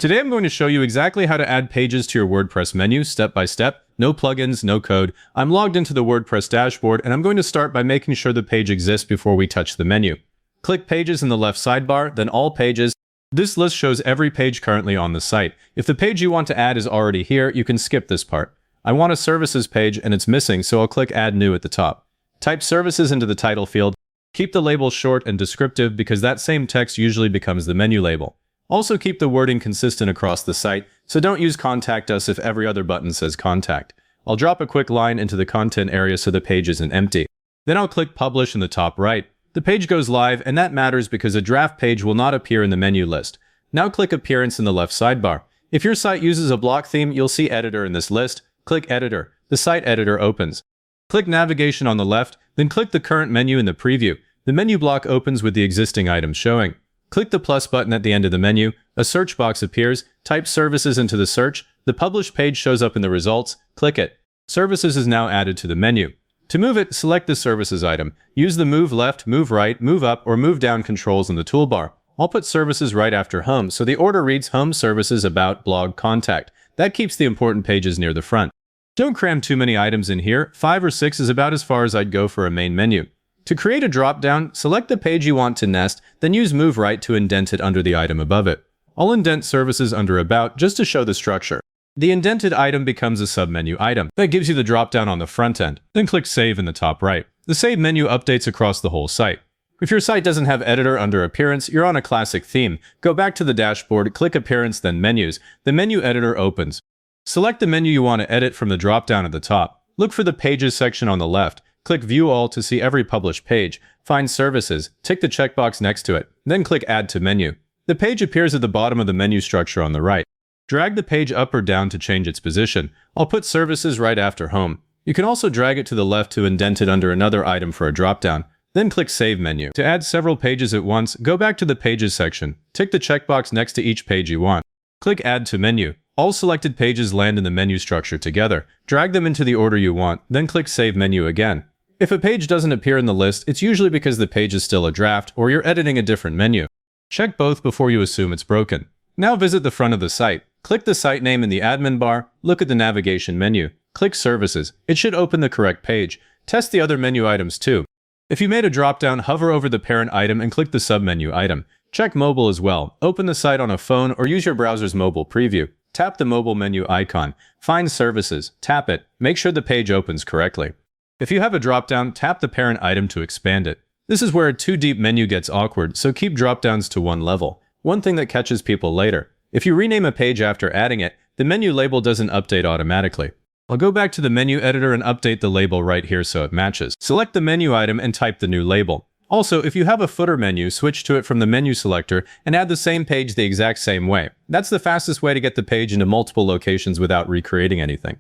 Today I'm going to show you exactly how to add pages to your WordPress menu step by step. No plugins, no code. I'm logged into the WordPress dashboard and I'm going to start by making sure the page exists before we touch the menu. Click Pages in the left sidebar, then All Pages. This list shows every page currently on the site. If the page you want to add is already here, you can skip this part. I want a Services page and it's missing, so I'll click Add New at the top. Type Services into the title field. Keep the label short and descriptive because that same text usually becomes the menu label. Also keep the wording consistent across the site, so don't use Contact Us if every other button says Contact. I'll drop a quick line into the content area so the page isn't empty. Then I'll click Publish in the top right. The page goes live, and that matters because a draft page will not appear in the menu list. Now click Appearance in the left sidebar. If your site uses a block theme, you'll see Editor in this list. Click Editor. The site editor opens. Click Navigation on the left, then click the current menu in the preview. The menu block opens with the existing items showing. Click the plus button at the end of the menu. A search box appears. Type Services into the search. The published page shows up in the results. Click it. Services is now added to the menu. To move it, select the Services item. Use the Move Left, Move Right, Move Up, or Move Down controls in the toolbar. I'll put Services right after Home, so the order reads Home, Services, About, Blog, Contact. That keeps the important pages near the front. Don't cram too many items in here. 5 or 6 is about as far as I'd go for a main menu. To create a drop-down, select the page you want to nest, then use Move Right to indent it under the item above it. I'll indent Services under About just to show the structure. The indented item becomes a submenu item. That gives you the drop-down on the front end. Then click Save in the top right. The Save menu updates across the whole site. If your site doesn't have Editor under Appearance, you're on a classic theme. Go back to the dashboard, click Appearance, then Menus. The menu editor opens. Select the menu you want to edit from the drop-down at the top. Look for the Pages section on the left. Click View All to see every published page. Find Services. Tick the checkbox next to it. Then click Add to Menu. The page appears at the bottom of the menu structure on the right. Drag the page up or down to change its position. I'll put Services right after Home. You can also drag it to the left to indent it under another item for a drop-down. Then click Save menu. To add several pages at once, go back to the Pages section. Tick the checkbox next to each page you want. Click Add to Menu. All selected pages land in the menu structure together. Drag them into the order you want, then click Save menu again. If a page doesn't appear in the list, it's usually because the page is still a draft or you're editing a different menu. Check both before you assume it's broken. Now visit the front of the site. Click the site name in the admin bar, look at the navigation menu. Click Services. It should open the correct page. Test the other menu items too. If you made a drop-down, hover over the parent item and click the submenu item. Check mobile as well. Open the site on a phone or use your browser's mobile preview. Tap the mobile menu icon. Find Services. Tap it. Make sure the page opens correctly. If you have a drop-down, tap the parent item to expand it. This is where a too deep menu gets awkward, so keep drop-downs to one level. One thing that catches people later. If you rename a page after adding it, the menu label doesn't update automatically. I'll go back to the menu editor and update the label right here so it matches. Select the menu item and type the new label. Also, if you have a footer menu, switch to it from the menu selector and add the same page the exact same way. That's the fastest way to get the page into multiple locations without recreating anything.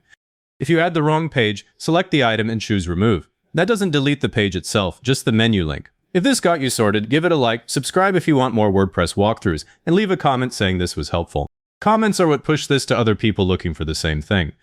If you add the wrong page, select the item and choose Remove. That doesn't delete the page itself, just the menu link. If this got you sorted, give it a like, subscribe if you want more WordPress walkthroughs, and leave a comment saying this was helpful. Comments are what push this to other people looking for the same thing.